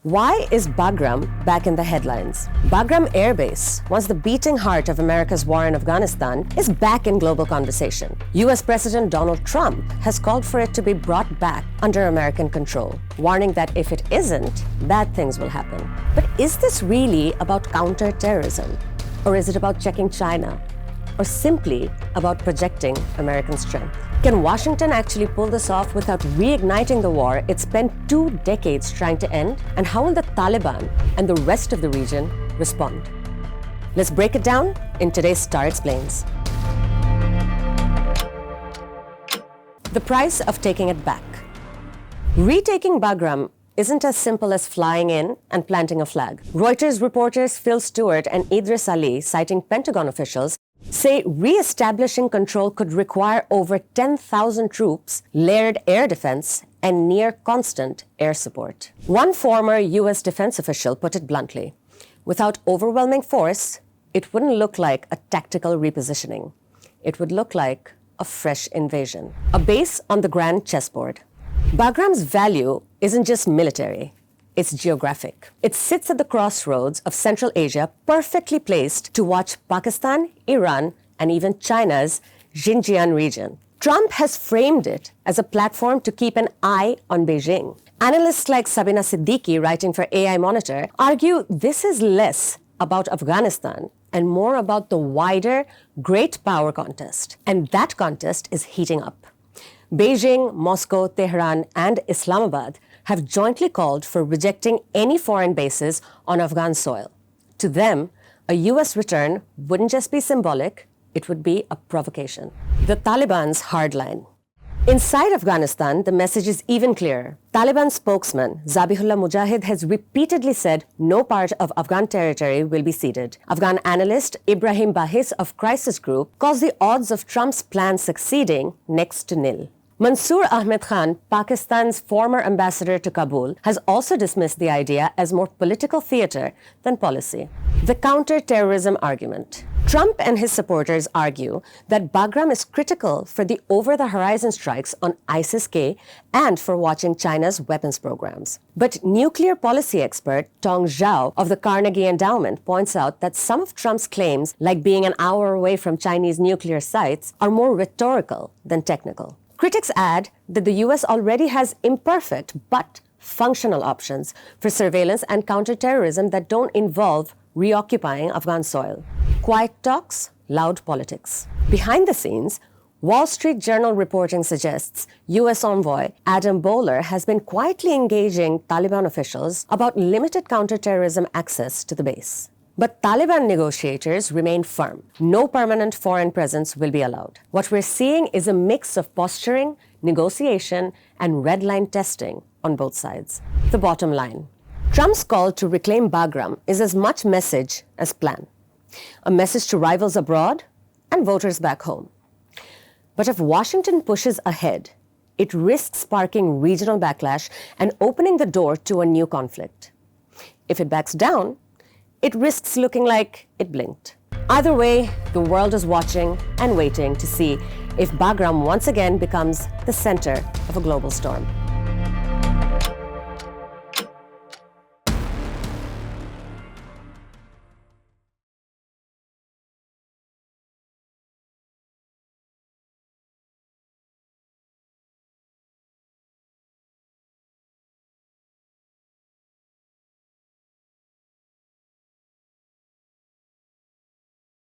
Why is Bagram back in the headlines? Bagram Air Base, once the beating heart of America's war in Afghanistan, is back in global conversation. US President Donald Trump has called for it to be brought back under American control, warning that if it isn't, bad things will happen. But is this really about counterterrorism? Or is it about checking China? Or simply about projecting American strength? Can Washington actually pull this off without reigniting the war it spent 2 decades trying to end? And how will the Taliban and the rest of the region respond? Let's break it down in today's Star Explains. The price of taking it back. Retaking Bagram isn't as simple as flying in and planting a flag. Reuters reporters Phil Stewart and Idris Ali, citing Pentagon officials, say re-establishing control could require over 10,000 troops, layered air defense, and near-constant air support. One former US defense official put it bluntly, without overwhelming force, it wouldn't look like a tactical repositioning. It would look like a fresh invasion. A base on the grand chessboard. Bagram's value isn't just military. It's geographic. It sits at the crossroads of Central Asia, perfectly placed to watch Pakistan, Iran, and even China's Xinjiang region. Trump has framed it as a platform to keep an eye on Beijing. Analysts like Sabina Siddiqui, writing for AI Monitor, argue this is less about Afghanistan and more about the wider great power contest. And that contest is heating up. Beijing, Moscow, Tehran, and Islamabad have jointly called for rejecting any foreign bases on Afghan soil. To them, a US return wouldn't just be symbolic, it would be a provocation. The Taliban's hardline. Inside Afghanistan, the message is even clearer. Taliban spokesman Zabihullah Mujahid has repeatedly said no part of Afghan territory will be ceded. Afghan analyst Ibrahim Bahis of Crisis Group calls the odds of Trump's plan succeeding next to nil. Mansoor Ahmed Khan, Pakistan's former ambassador to Kabul, has also dismissed the idea as more political theater than policy. The counterterrorism argument. Trump and his supporters argue that Bagram is critical for the over-the-horizon strikes on ISIS-K and for watching China's weapons programs. But nuclear policy expert Tong Zhao of the Carnegie Endowment points out that some of Trump's claims, like being an hour away from Chinese nuclear sites, are more rhetorical than technical. Critics add that the US already has imperfect but functional options for surveillance and counterterrorism that don't involve reoccupying Afghan soil. Quiet talks, loud politics. Behind the scenes, Wall Street Journal reporting suggests US envoy Adam Bowler has been quietly engaging Taliban officials about limited counterterrorism access to the base. But Taliban negotiators remain firm. No permanent foreign presence will be allowed. What we're seeing is a mix of posturing, negotiation, and red line testing on both sides. The bottom line. Trump's call to reclaim Bagram is as much message as plan. A message to rivals abroad and voters back home. But if Washington pushes ahead, it risks sparking regional backlash and opening the door to a new conflict. If it backs down, it risks looking like it blinked. Either way, the world is watching and waiting to see if Bagram once again becomes the center of a global storm.